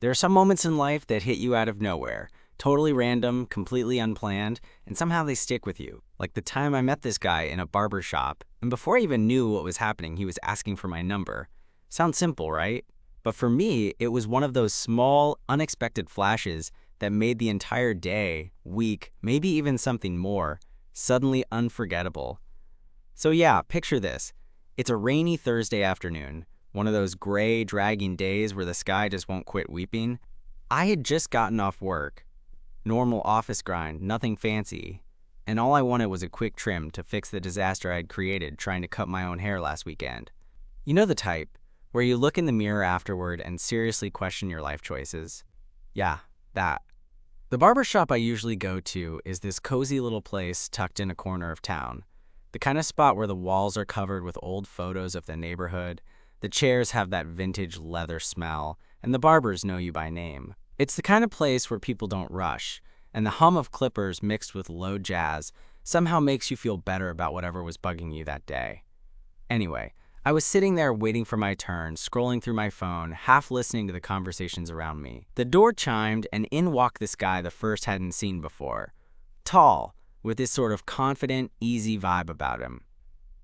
There are some moments in life that hit you out of nowhere, totally random, completely unplanned, and somehow they stick with you. Like the time I met this guy in a barbershop, and before I even knew what was happening, he was asking for my number. Sounds simple, right? But for me, it was one of those small, unexpected flashes that made the entire day, week, maybe even something more, suddenly unforgettable. So yeah, picture this. It's a rainy Thursday afternoon, one of those gray, dragging days where the sky just won't quit weeping. I had just gotten off work. Normal office grind, nothing fancy. And all I wanted was a quick trim to fix the disaster I'd created trying to cut my own hair last weekend. You know the type, where you look in the mirror afterward and seriously question your life choices. Yeah, that. The barbershop I usually go to is this cozy little place tucked in a corner of town. The kind of spot where the walls are covered with old photos of the neighborhood, the chairs have that vintage leather smell, and the barbers know you by name. It's the kind of place where people don't rush, and the hum of clippers mixed with low jazz somehow makes you feel better about whatever was bugging you that day. Anyway, I was sitting there waiting for my turn, scrolling through my phone, half listening to the conversations around me. The door chimed, and in walked this guy the first hadn't seen before. Tall, with this sort of confident, easy vibe about him.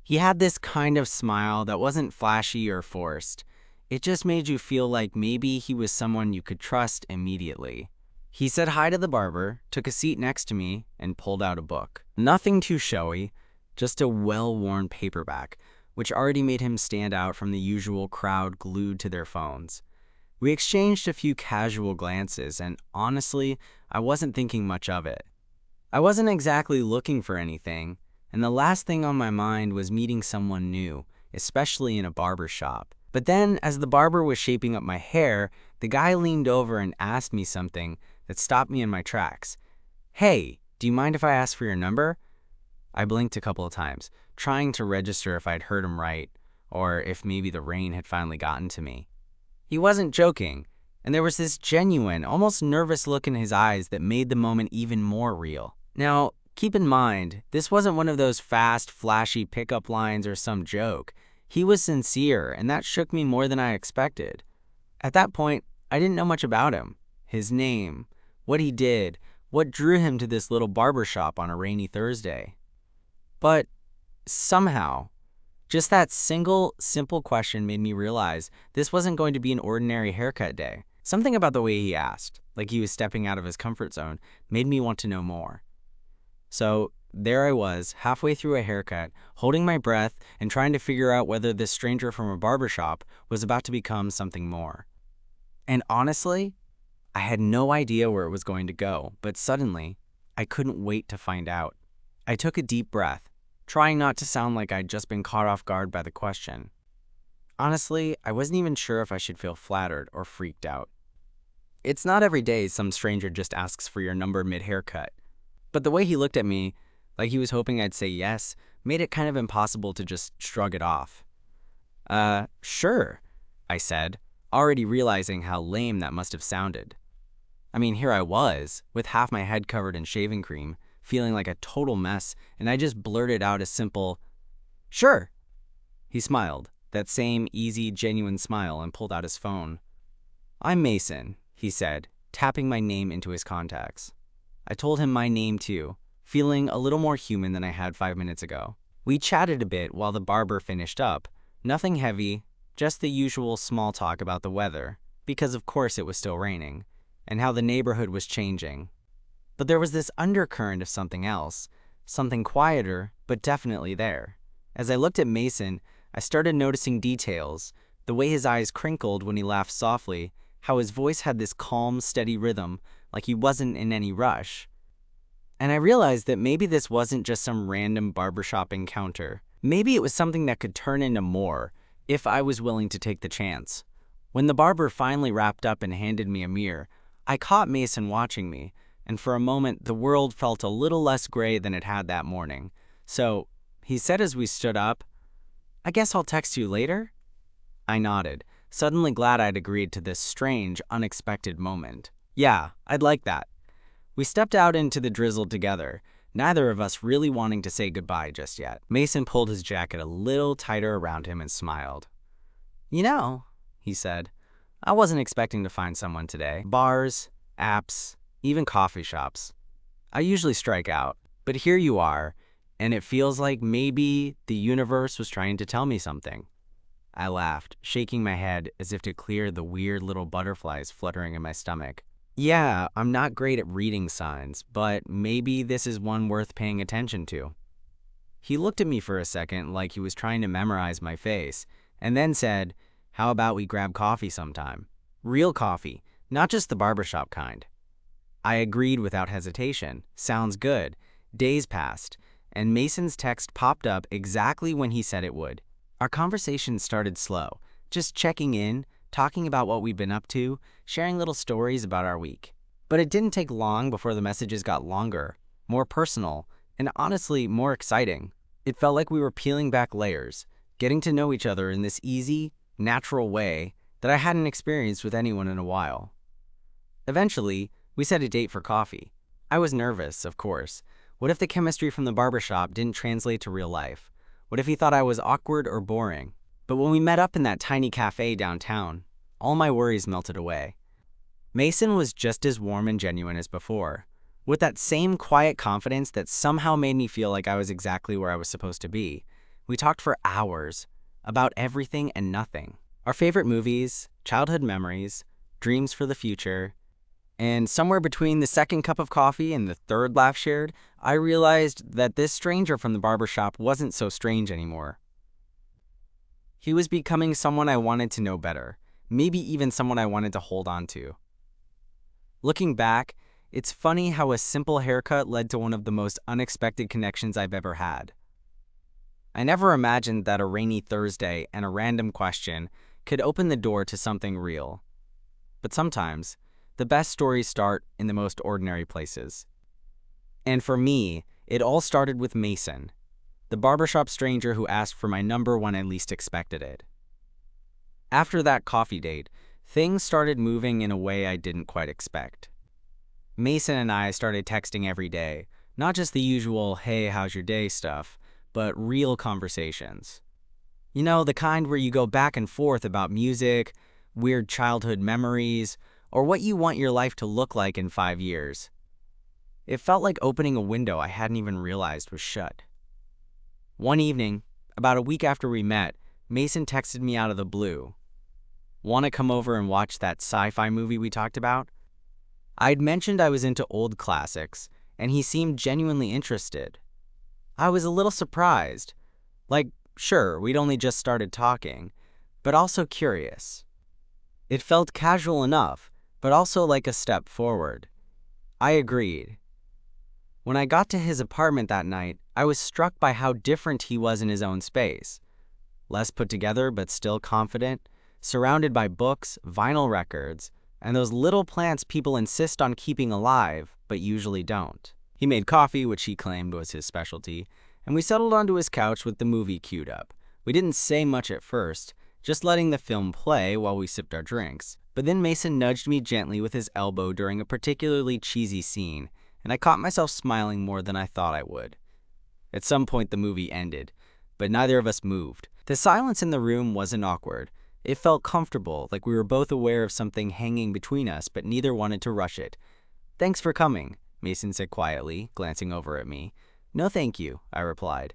He had this kind of smile that wasn't flashy or forced. It just made you feel like maybe he was someone you could trust immediately. He said hi to the barber, took a seat next to me, and pulled out a book. Nothing too showy, just a well-worn paperback, which already made him stand out from the usual crowd glued to their phones. We exchanged a few casual glances, and honestly, I wasn't thinking much of it. I wasn't exactly looking for anything, and the last thing on my mind was meeting someone new, especially in a barber shop. But then, as the barber was shaping up my hair, the guy leaned over and asked me something that stopped me in my tracks. "Hey, do you mind if I ask for your number?" I blinked a couple of times, trying to register if I'd heard him right, or if maybe the rain had finally gotten to me. He wasn't joking, and there was this genuine, almost nervous look in his eyes that made the moment even more real. Now, keep in mind, this wasn't one of those fast, flashy pickup lines or some joke. He was sincere, and that shook me more than I expected. At that point, I didn't know much about him. His name, what he did, what drew him to this little barbershop on a rainy Thursday. But somehow, just that single, simple question made me realize this wasn't going to be an ordinary haircut day. Something about the way he asked, like he was stepping out of his comfort zone, made me want to know more. So there I was, halfway through a haircut, holding my breath and trying to figure out whether this stranger from a barbershop was about to become something more. And honestly, I had no idea where it was going to go, but suddenly, I couldn't wait to find out. I took a deep breath, trying not to sound like I'd just been caught off guard by the question. Honestly, I wasn't even sure if I should feel flattered or freaked out. It's not every day some stranger just asks for your number mid-haircut. But the way he looked at me, like he was hoping I'd say yes, made it kind of impossible to just shrug it off. Sure, I said, already realizing how lame that must have sounded. I mean, here I was, with half my head covered in shaving cream, feeling like a total mess, and I just blurted out a simple, "Sure." He smiled, that same easy, genuine smile, and pulled out his phone. "I'm Mason," he said, tapping my name into his contacts. I told him my name too, feeling a little more human than I had 5 minutes ago. We chatted a bit while the barber finished up. Nothing heavy, just the usual small talk about the weather, because of course it was still raining, and how the neighborhood was changing. But there was this undercurrent of something else, something quieter, but definitely there. As I looked at Mason, I started noticing details, the way his eyes crinkled when he laughed softly, how his voice had this calm, steady rhythm, like he wasn't in any rush. And I realized that maybe this wasn't just some random barbershop encounter. Maybe it was something that could turn into more, if I was willing to take the chance. When the barber finally wrapped up and handed me a mirror, I caught Mason watching me, and for a moment the world felt a little less gray than it had that morning. So, he said as we stood up, "I guess I'll text you later?" I nodded, suddenly glad I'd agreed to this strange, unexpected moment. Yeah, I'd like that. We stepped out into the drizzle together, neither of us really wanting to say goodbye just yet. Mason pulled his jacket a little tighter around him and smiled. "You know," he said, I wasn't expecting to find someone today. Bars, apps, even coffee shops. I usually strike out, but here you are, and it feels like maybe the universe was trying to tell me something. I laughed, shaking my head as if to clear the weird little butterflies fluttering in my stomach. Yeah, I'm not great at reading signs, but maybe this is one worth paying attention to. He looked at me for a second like he was trying to memorize my face, and then said, "How about we grab coffee sometime? Real coffee, not just the barbershop kind." I agreed without hesitation. Sounds good. Days passed, and Mason's text popped up exactly when he said it would. Our conversation started slow, just checking in, talking about what we'd been up to, sharing little stories about our week. But it didn't take long before the messages got longer, more personal, and honestly more exciting. It felt like we were peeling back layers, getting to know each other in this easy, natural way that I hadn't experienced with anyone in a while. Eventually, we set a date for coffee. I was nervous, of course. What if the chemistry from the barbershop didn't translate to real life? What if he thought I was awkward or boring? But when we met up in that tiny cafe downtown, all my worries melted away. Mason was just as warm and genuine as before, with that same quiet confidence that somehow made me feel like I was exactly where I was supposed to be. We talked for hours, about everything and nothing. Our favorite movies, childhood memories, dreams for the future. And somewhere between the second cup of coffee and the third laugh shared, I realized that this stranger from the barbershop wasn't so strange anymore. He was becoming someone I wanted to know better, maybe even someone I wanted to hold on to. Looking back, it's funny how a simple haircut led to one of the most unexpected connections I've ever had. I never imagined that a rainy Thursday and a random question could open the door to something real. But sometimes, the best stories start in the most ordinary places. And for me, it all started with Mason, the barbershop stranger who asked for my number when I least expected it. After that coffee date, things started moving in a way I didn't quite expect. Mason and I started texting every day, not just the usual, "Hey, how's your day" stuff, but real conversations. You know, the kind where you go back and forth about music, weird childhood memories, or what you want your life to look like in 5 years. It felt like opening a window I hadn't even realized was shut. One evening, about a week after we met, Mason texted me out of the blue. "Want to come over and watch that sci-fi movie we talked about?" I'd mentioned I was into old classics, and he seemed genuinely interested. I was a little surprised. Like, sure, we'd only just started talking, but also curious. It felt casual enough, but also like a step forward. I agreed. When I got to his apartment that night, I was struck by how different he was in his own space. Less put together, but still confident, surrounded by books, vinyl records, and those little plants people insist on keeping alive, but usually don't. He made coffee, which he claimed was his specialty, and we settled onto his couch with the movie queued up. We didn't say much at first, just letting the film play while we sipped our drinks. But then Mason nudged me gently with his elbow during a particularly cheesy scene, and I caught myself smiling more than I thought I would. At some point the movie ended, but neither of us moved. The silence in the room wasn't awkward. It felt comfortable, like we were both aware of something hanging between us, but neither wanted to rush it. "Thanks for coming," Mason said quietly, glancing over at me. "No thank you," I replied.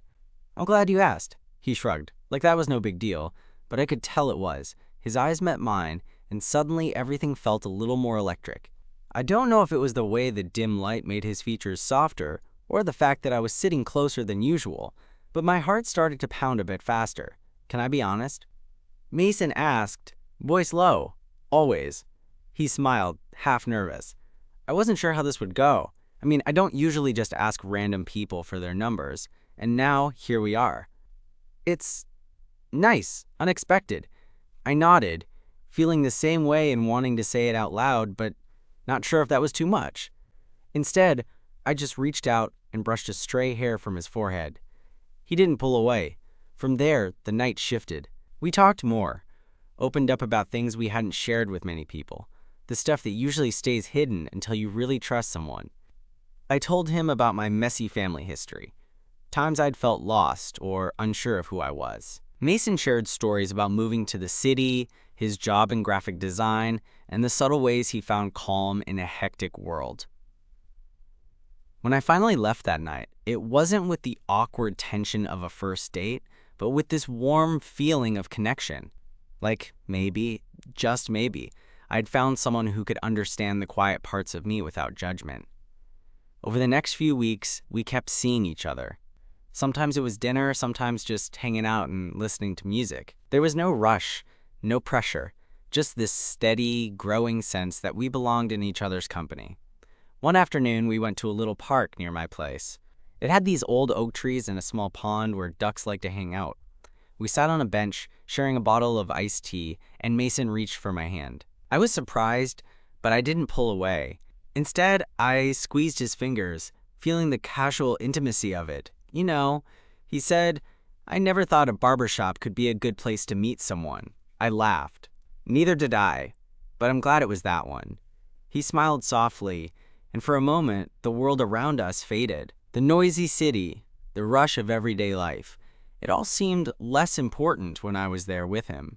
"I'm glad you asked." He shrugged, like that was no big deal, but I could tell it was. His eyes met mine, and suddenly everything felt a little more electric. I don't know if it was the way the dim light made his features softer, or the fact that I was sitting closer than usual, but my heart started to pound a bit faster. Can I be honest? Mason asked, voice low, always. He smiled, half nervous. I wasn't sure how this would go. I mean, I don't usually just ask random people for their numbers, and now here we are. It's nice, unexpected. I nodded, feeling the same way and wanting to say it out loud, but not sure if that was too much. Instead, I just reached out and brushed a stray hair from his forehead. He didn't pull away. From there, the night shifted. We talked more, opened up about things we hadn't shared with many people, the stuff that usually stays hidden until you really trust someone. I told him about my messy family history, times I'd felt lost or unsure of who I was. Mason shared stories about moving to the city, his job in graphic design, and the subtle ways he found calm in a hectic world. When I finally left that night, it wasn't with the awkward tension of a first date, but with this warm feeling of connection. Like maybe, just maybe, I'd found someone who could understand the quiet parts of me without judgment. Over the next few weeks, we kept seeing each other. Sometimes it was dinner, sometimes just hanging out and listening to music. There was no rush, no pressure, just this steady, growing sense that we belonged in each other's company. One afternoon, we went to a little park near my place. It had these old oak trees and a small pond where ducks like to hang out. We sat on a bench, sharing a bottle of iced tea, and Mason reached for my hand. I was surprised, but I didn't pull away. Instead, I squeezed his fingers, feeling the casual intimacy of it. You know, he said, I never thought a barbershop could be a good place to meet someone. I laughed. Neither did I, but I'm glad it was that one. He smiled softly, and for a moment, the world around us faded. The noisy city, the rush of everyday life. It all seemed less important when I was there with him.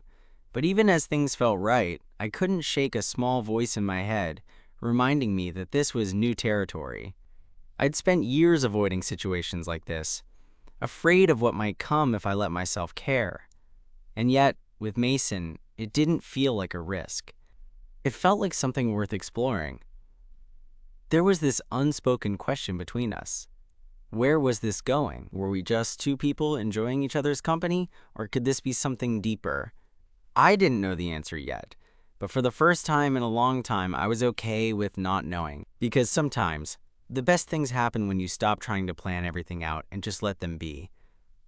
But even as things felt right, I couldn't shake a small voice in my head, reminding me that this was new territory. I'd spent years avoiding situations like this, afraid of what might come if I let myself care. And yet, with Mason, it didn't feel like a risk. It felt like something worth exploring. There was this unspoken question between us. Where was this going? Were we just two people enjoying each other's company, or could this be something deeper? I didn't know the answer yet, but for the first time in a long time, I was okay with not knowing, because sometimes the best things happen when you stop trying to plan everything out and just let them be.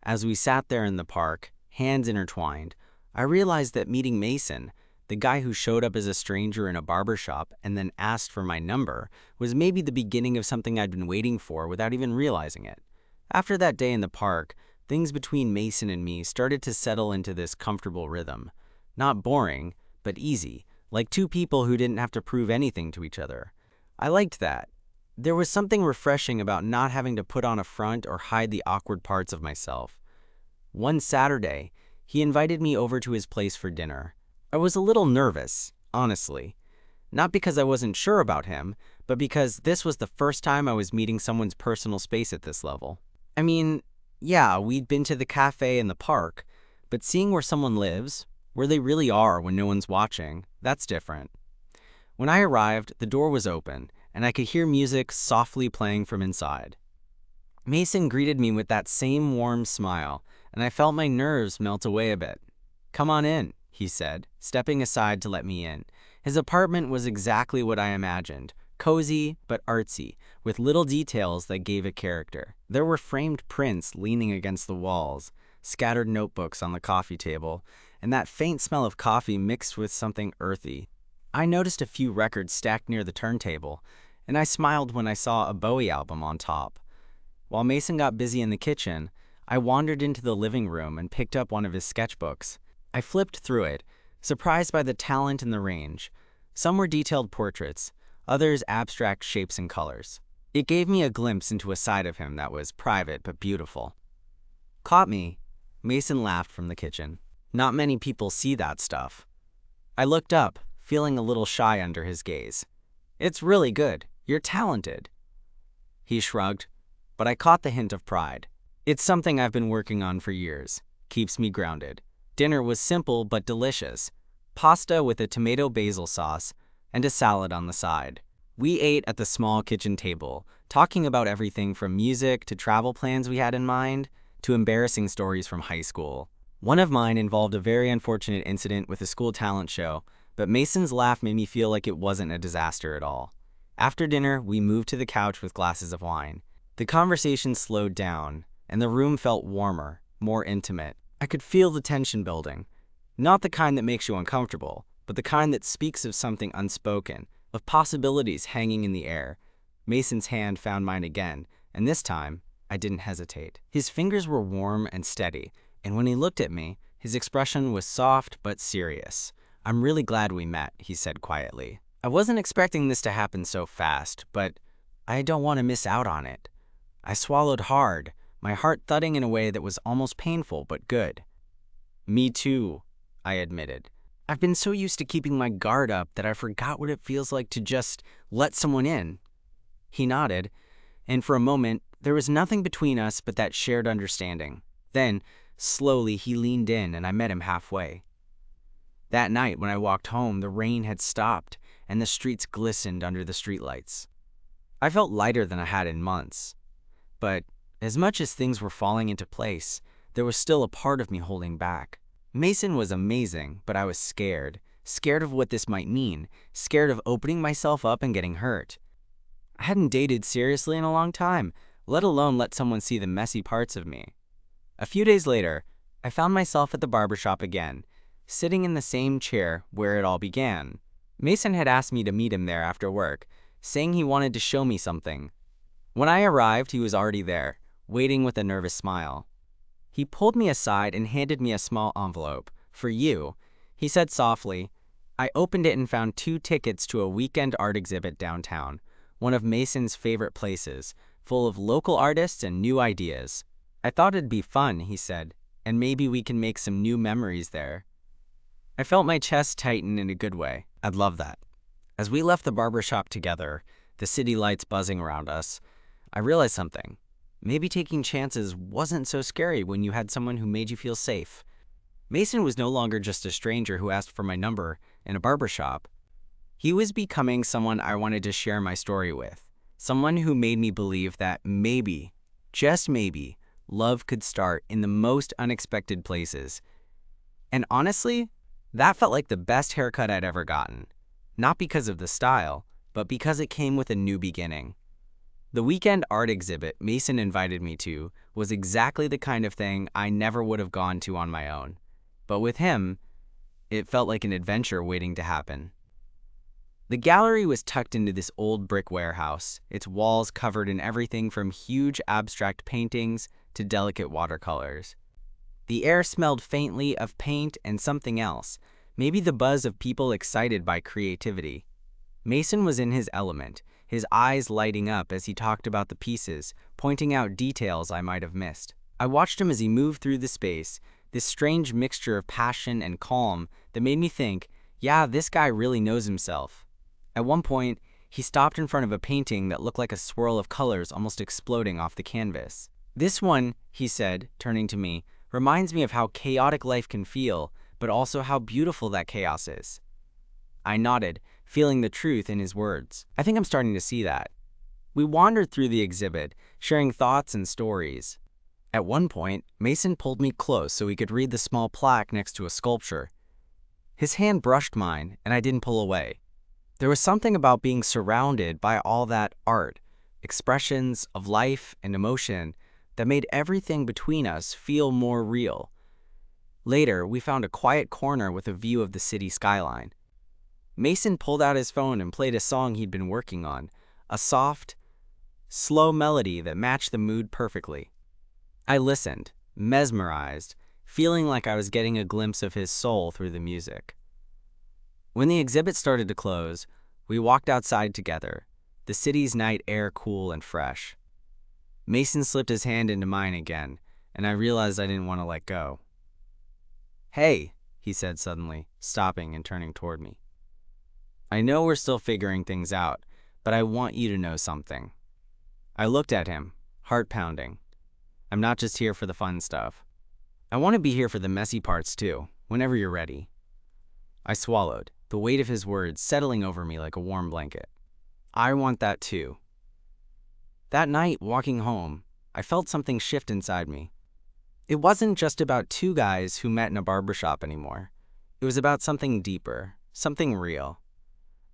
As we sat there in the park, hands intertwined, I realized that meeting Mason, the guy who showed up as a stranger in a barbershop and then asked for my number, was maybe the beginning of something I'd been waiting for without even realizing it. After that day in the park, things between Mason and me started to settle into this comfortable rhythm. Not boring, but easy, like two people who didn't have to prove anything to each other. I liked that. There was something refreshing about not having to put on a front or hide the awkward parts of myself. One Saturday, he invited me over to his place for dinner. I was a little nervous, honestly. Not because I wasn't sure about him, but because this was the first time I was meeting someone's personal space at this level. I mean, yeah, we'd been to the cafe and the park, but seeing where someone lives, where they really are when no one's watching, that's different. When I arrived, the door was open, and I could hear music softly playing from inside. Mason greeted me with that same warm smile, and I felt my nerves melt away a bit. "Come on in," he said, stepping aside to let me in. His apartment was exactly what I imagined, cozy but artsy, with little details that gave it character. There were framed prints leaning against the walls, scattered notebooks on the coffee table, and that faint smell of coffee mixed with something earthy. I noticed a few records stacked near the turntable, and I smiled when I saw a Bowie album on top. While Mason got busy in the kitchen, I wandered into the living room and picked up one of his sketchbooks. I flipped through it, surprised by the talent and the range. Some were detailed portraits, others abstract shapes and colors. It gave me a glimpse into a side of him that was private but beautiful. "Caught me," Mason laughed from the kitchen. "Not many people see that stuff." I looked up, feeling a little shy under his gaze. "It's really good. You're talented." He shrugged, but I caught the hint of pride. "It's something I've been working on for years. Keeps me grounded." Dinner was simple but delicious. Pasta with a tomato basil sauce and a salad on the side. We ate at the small kitchen table, talking about everything from music to travel plans we had in mind, to embarrassing stories from high school. One of mine involved a very unfortunate incident with a school talent show, but Mason's laugh made me feel like it wasn't a disaster at all. After dinner, we moved to the couch with glasses of wine. The conversation slowed down, and the room felt warmer, more intimate. I could feel the tension building. Not the kind that makes you uncomfortable, but the kind that speaks of something unspoken, of possibilities hanging in the air. Mason's hand found mine again, and this time, I didn't hesitate. His fingers were warm and steady, and when he looked at me, his expression was soft but serious. "I'm really glad we met," he said quietly. "I wasn't expecting this to happen so fast, but I don't want to miss out on it." I swallowed hard, my heart thudding in a way that was almost painful but good. Me too, I admitted. I've been so used to keeping my guard up that I forgot what it feels like to just let someone in. He nodded, and for a moment, there was nothing between us but that shared understanding. Then, slowly, he leaned in and I met him halfway. That night, when I walked home, the rain had stopped and the streets glistened under the streetlights. I felt lighter than I had in months. But as much as things were falling into place, there was still a part of me holding back. Mason was amazing, but I was scared. Scared of what this might mean. Scared of opening myself up and getting hurt. I hadn't dated seriously in a long time, let alone let someone see the messy parts of me. A few days later, I found myself at the barbershop again, sitting in the same chair where it all began. Mason had asked me to meet him there after work, saying he wanted to show me something. When I arrived, he was already there, waiting with a nervous smile. He pulled me aside and handed me a small envelope. "For you," he said softly. I opened it and found 2 tickets to a weekend art exhibit downtown, one of Mason's favorite places, full of local artists and new ideas. "I thought it'd be fun," he said, "and maybe we can make some new memories there." I felt my chest tighten in a good way. I'd love that. As we left the barbershop together, the city lights buzzing around us, I realized something. Maybe taking chances wasn't so scary when you had someone who made you feel safe. Mason was no longer just a stranger who asked for my number in a barbershop. He was becoming someone I wanted to share my story with. Someone who made me believe that maybe, just maybe, love could start in the most unexpected places. And honestly, that felt like the best haircut I'd ever gotten. Not because of the style, but because it came with a new beginning. The weekend art exhibit Mason invited me to was exactly the kind of thing I never would have gone to on my own. But with him, it felt like an adventure waiting to happen. The gallery was tucked into this old brick warehouse, its walls covered in everything from huge abstract paintings to delicate watercolors. The air smelled faintly of paint and something else, maybe the buzz of people excited by creativity. Mason was in his element, his eyes lighting up as he talked about the pieces, pointing out details I might have missed. I watched him as he moved through the space, this strange mixture of passion and calm that made me think, yeah, this guy really knows himself. At one point, he stopped in front of a painting that looked like a swirl of colors almost exploding off the canvas. "This one," he said, turning to me, "reminds me of how chaotic life can feel, but also how beautiful that chaos is." I nodded, feeling the truth in his words. "I think I'm starting to see that." We wandered through the exhibit, sharing thoughts and stories. At one point, Mason pulled me close so he could read the small plaque next to a sculpture. His hand brushed mine, and I didn't pull away. There was something about being surrounded by all that art, expressions of life and emotion, that made everything between us feel more real. Later, we found a quiet corner with a view of the city skyline. Mason pulled out his phone and played a song he'd been working on, a soft, slow melody that matched the mood perfectly. I listened, mesmerized, feeling like I was getting a glimpse of his soul through the music. When the exhibit started to close, we walked outside together, the city's night air cool and fresh. Mason slipped his hand into mine again, and I realized I didn't want to let go. "Hey," he said suddenly, stopping and turning toward me. "I know we're still figuring things out, but I want you to know something." I looked at him, heart pounding. "I'm not just here for the fun stuff. I want to be here for the messy parts too, whenever you're ready." I swallowed, the weight of his words settling over me like a warm blanket. I want that too. That night, walking home, I felt something shift inside me. It wasn't just about 2 guys who met in a barbershop anymore. It was about something deeper, something real.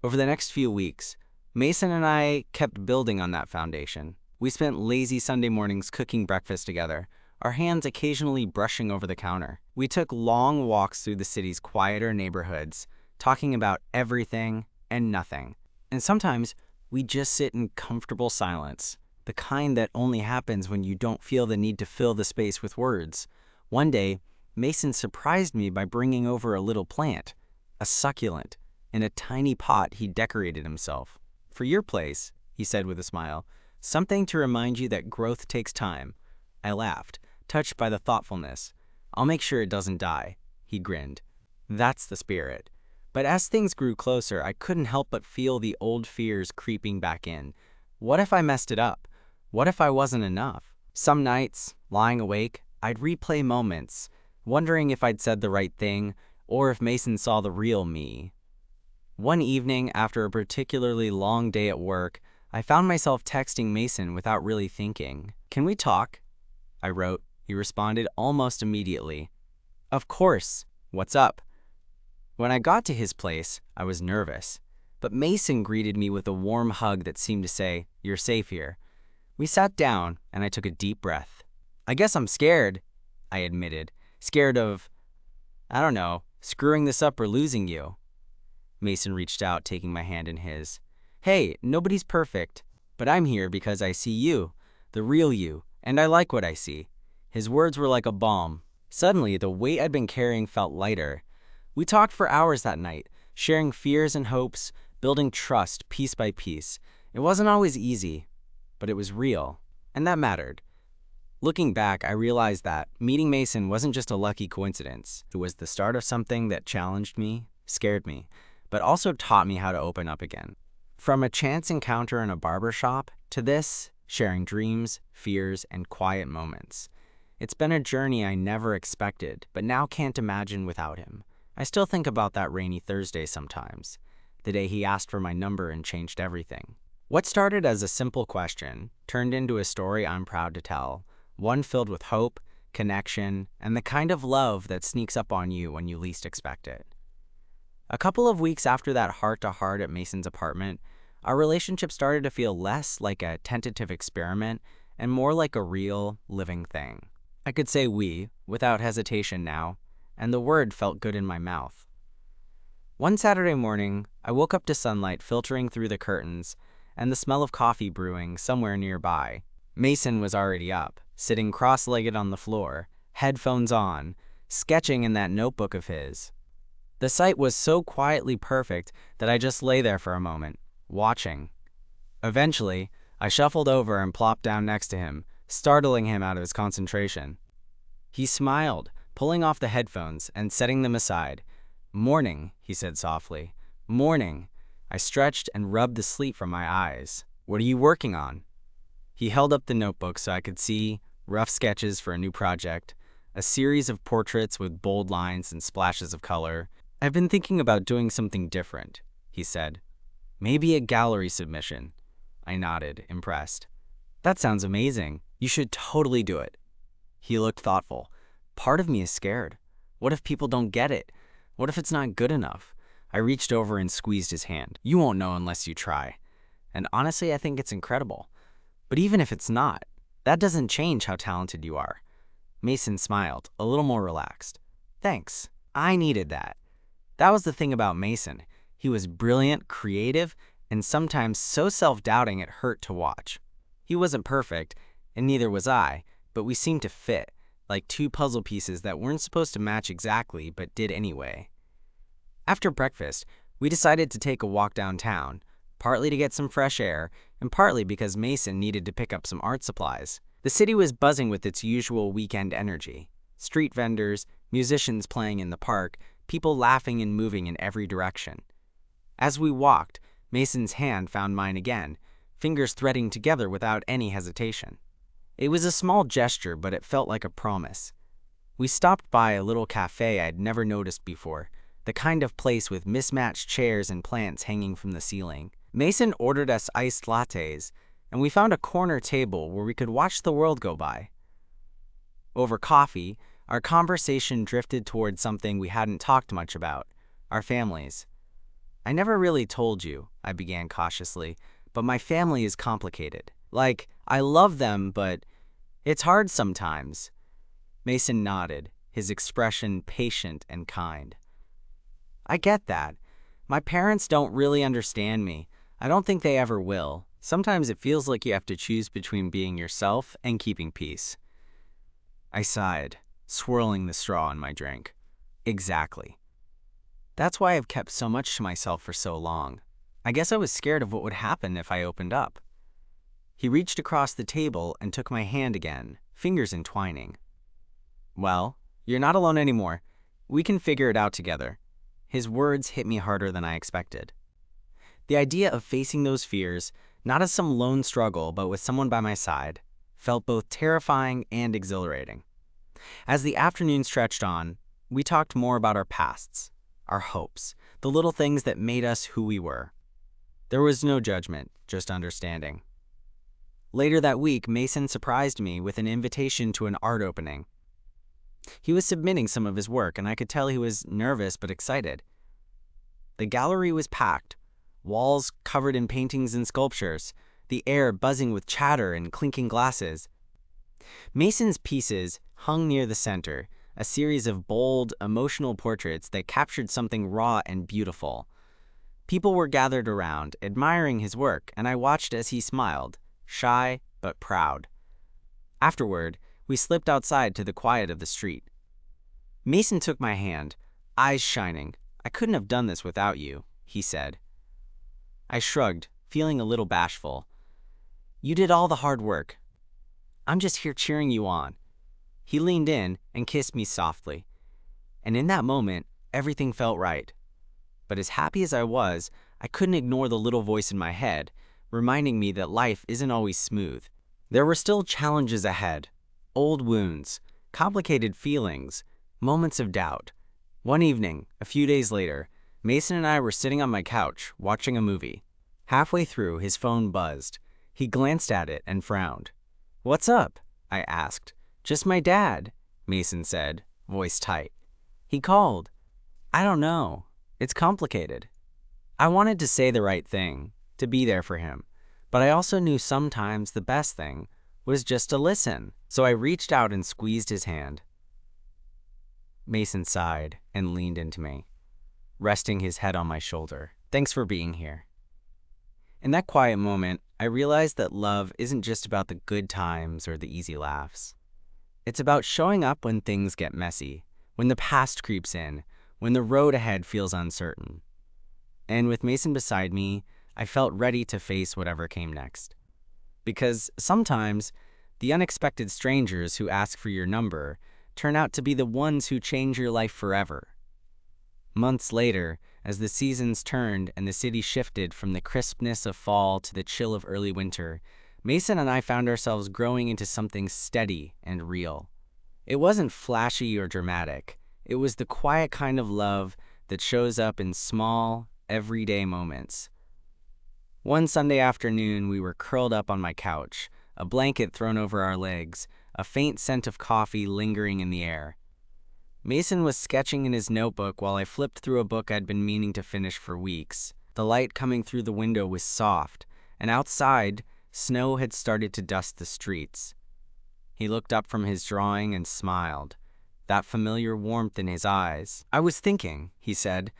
Over the next few weeks, Mason and I kept building on that foundation. We spent lazy Sunday mornings cooking breakfast together, our hands occasionally brushing over the counter. We took long walks through the city's quieter neighborhoods, talking about everything and nothing. And sometimes, we'd just sit in comfortable silence, the kind that only happens when you don't feel the need to fill the space with words. One day, Mason surprised me by bringing over a little plant, a succulent, in a tiny pot he decorated himself. "For your place," he said with a smile, "something to remind you that growth takes time." I laughed, touched by the thoughtfulness. "I'll make sure it doesn't die." he grinned. That's the spirit. But as things grew closer, I couldn't help but feel the old fears creeping back in. What if I messed it up? What if I wasn't enough? Some nights, lying awake, I'd replay moments, wondering if I'd said the right thing or if Mason saw the real me. One evening, after a particularly long day at work, I found myself texting Mason without really thinking. "Can we talk?" I wrote. He responded almost immediately. "Of course. What's up?" When I got to his place, I was nervous, but Mason greeted me with a warm hug that seemed to say, "You're safe here." We sat down, and I took a deep breath. "I guess I'm scared," I admitted. "Scared of, I don't know, screwing this up or losing you." Mason reached out, taking my hand in his. "Hey, nobody's perfect, but I'm here because I see you, the real you, and I like what I see." His words were like a balm. Suddenly, the weight I'd been carrying felt lighter. We talked for hours that night, sharing fears and hopes, building trust piece by piece. It wasn't always easy, but it was real, and that mattered. Looking back, I realized that meeting Mason wasn't just a lucky coincidence. It was the start of something that challenged me, scared me, but also taught me how to open up again. From a chance encounter in a barbershop to this, sharing dreams, fears, and quiet moments. It's been a journey I never expected, but now can't imagine without him. I still think about that rainy Thursday sometimes, the day he asked for my number and changed everything. What started as a simple question turned into a story I'm proud to tell, one filled with hope, connection, and the kind of love that sneaks up on you when you least expect it. A couple of weeks after that heart-to-heart at Mason's apartment, our relationship started to feel less like a tentative experiment and more like a real, living thing. I could say we, without hesitation now, and the word felt good in my mouth. One Saturday morning, I woke up to sunlight filtering through the curtains and the smell of coffee brewing somewhere nearby. Mason was already up, sitting cross-legged on the floor, headphones on, sketching in that notebook of his. The sight was so quietly perfect that I just lay there for a moment, watching. Eventually, I shuffled over and plopped down next to him, startling him out of his concentration. He smiled, pulling off the headphones and setting them aside. "Morning," he said softly. "Morning." I stretched and rubbed the sleep from my eyes. "What are you working on?" He held up the notebook so I could see rough sketches for a new project, a series of portraits with bold lines and splashes of color. "I've been thinking about doing something different," he said. "Maybe a gallery submission." I nodded, impressed. "That sounds amazing. You should totally do it." He looked thoughtful. "Part of me is scared. What if people don't get it? What if it's not good enough?" I reached over and squeezed his hand. "You won't know unless you try. And honestly, I think it's incredible. But even if it's not, that doesn't change how talented you are." Mason smiled, a little more relaxed. "Thanks. I needed that." That was the thing about Mason. He was brilliant, creative, and sometimes so self-doubting it hurt to watch. He wasn't perfect, and neither was I, but we seemed to fit, like two puzzle pieces that weren't supposed to match exactly, but did anyway. After breakfast, we decided to take a walk downtown, partly to get some fresh air, and partly because Mason needed to pick up some art supplies. The city was buzzing with its usual weekend energy. Street vendors, musicians playing in the park, people laughing and moving in every direction. As we walked, Mason's hand found mine again, fingers threading together without any hesitation. It was a small gesture, but it felt like a promise. We stopped by a little cafe I'd never noticed before, the kind of place with mismatched chairs and plants hanging from the ceiling. Mason ordered us iced lattes, and we found a corner table where we could watch the world go by. Over coffee, our conversation drifted towards something we hadn't talked much about, our families. "I never really told you," I began cautiously, "but my family is complicated. Like, I love them, but it's hard sometimes." Mason nodded, his expression patient and kind. "I get that. My parents don't really understand me. I don't think they ever will. Sometimes it feels like you have to choose between being yourself and keeping peace." I sighed, swirling the straw in my drink. Exactly. That's why I've kept so much to myself for so long. I guess I was scared of what would happen if I opened up. He reached across the table and took my hand again, fingers entwining. "Well, you're not alone anymore. We can figure it out together." His words hit me harder than I expected. The idea of facing those fears, not as some lone struggle, but with someone by my side, felt both terrifying and exhilarating. As the afternoon stretched on, we talked more about our pasts, our hopes, the little things that made us who we were. There was no judgment, just understanding. Later that week, Mason surprised me with an invitation to an art opening. He was submitting some of his work, and I could tell he was nervous but excited. The gallery was packed, walls covered in paintings and sculptures, the air buzzing with chatter and clinking glasses. Mason's pieces hung near the center, a series of bold, emotional portraits that captured something raw and beautiful. People were gathered around, admiring his work, and I watched as he smiled, shy but proud. Afterward, we slipped outside to the quiet of the street. Mason took my hand, eyes shining. "I couldn't have done this without you," he said. I shrugged, feeling a little bashful. "You did all the hard work. I'm just here cheering you on." He leaned in and kissed me softly. And in that moment, everything felt right. But as happy as I was, I couldn't ignore the little voice in my head, reminding me that life isn't always smooth. There were still challenges ahead, old wounds, complicated feelings, moments of doubt. One evening, a few days later, Mason and I were sitting on my couch, watching a movie. Halfway through, his phone buzzed. He glanced at it and frowned. "What's up?" I asked. "Just my dad," Mason said, voice tight. "He called." "I don't know. It's complicated." I wanted to say the right thing, to be there for him, but I also knew sometimes the best thing was just to listen. So I reached out and squeezed his hand. Mason sighed and leaned into me, resting his head on my shoulder. "Thanks for being here." In that quiet moment, I realized that love isn't just about the good times or the easy laughs. It's about showing up when things get messy, when the past creeps in, when the road ahead feels uncertain. And with Mason beside me, I felt ready to face whatever came next. Because sometimes, the unexpected strangers who ask for your number turn out to be the ones who change your life forever. Months later, as the seasons turned and the city shifted from the crispness of fall to the chill of early winter, Mason and I found ourselves growing into something steady and real. It wasn't flashy or dramatic. It was the quiet kind of love that shows up in small, everyday moments. One Sunday afternoon, we were curled up on my couch, a blanket thrown over our legs, a faint scent of coffee lingering in the air. Mason was sketching in his notebook while I flipped through a book I'd been meaning to finish for weeks. The light coming through the window was soft, and outside, snow had started to dust the streets. He looked up from his drawing and smiled, that familiar warmth in his eyes. "I was thinking," he said,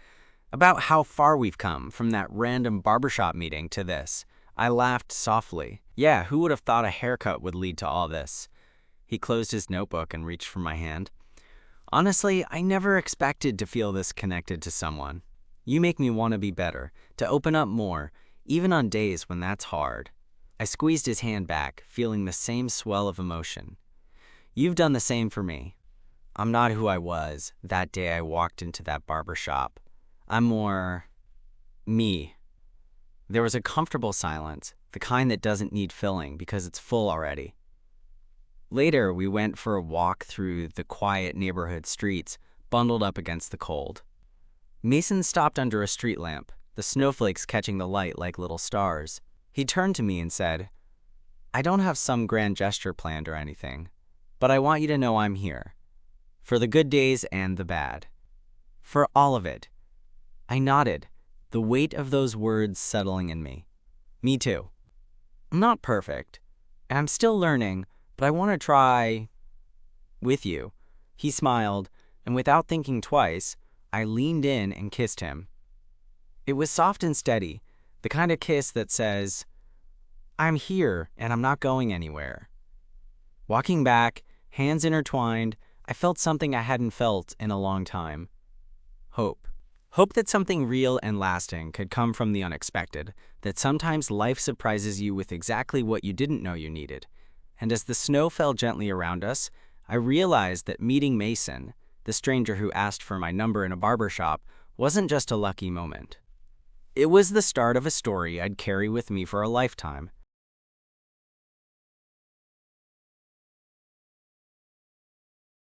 "about how far we've come from that random barbershop meeting to this." I laughed softly. "Yeah, who would have thought a haircut would lead to all this?" He closed his notebook and reached for my hand. "Honestly, I never expected to feel this connected to someone. You make me want to be better, to open up more, even on days when that's hard." I squeezed his hand back, feeling the same swell of emotion. "You've done the same for me. I'm not who I was that day I walked into that barbershop. I'm more me." There was a comfortable silence, the kind that doesn't need filling because it's full already. Later, we went for a walk through the quiet neighborhood streets, bundled up against the cold. Mason stopped under a street lamp, the snowflakes catching the light like little stars. He turned to me and said, "I don't have some grand gesture planned or anything, but I want you to know I'm here. For the good days and the bad. For all of it." I nodded, the weight of those words settling in me. Me too. I'm not perfect, and I'm still learning, but I want to try with you. He smiled, and without thinking twice, I leaned in and kissed him. It was soft and steady, the kind of kiss that says, "I'm here and I'm not going anywhere." Walking back, hands intertwined, I felt something I hadn't felt in a long time. Hope. Hope that something real and lasting could come from the unexpected, that sometimes life surprises you with exactly what you didn't know you needed. And as the snow fell gently around us, I realized that meeting Mason, the stranger who asked for my number in a barbershop, wasn't just a lucky moment. It was the start of a story I'd carry with me for a lifetime.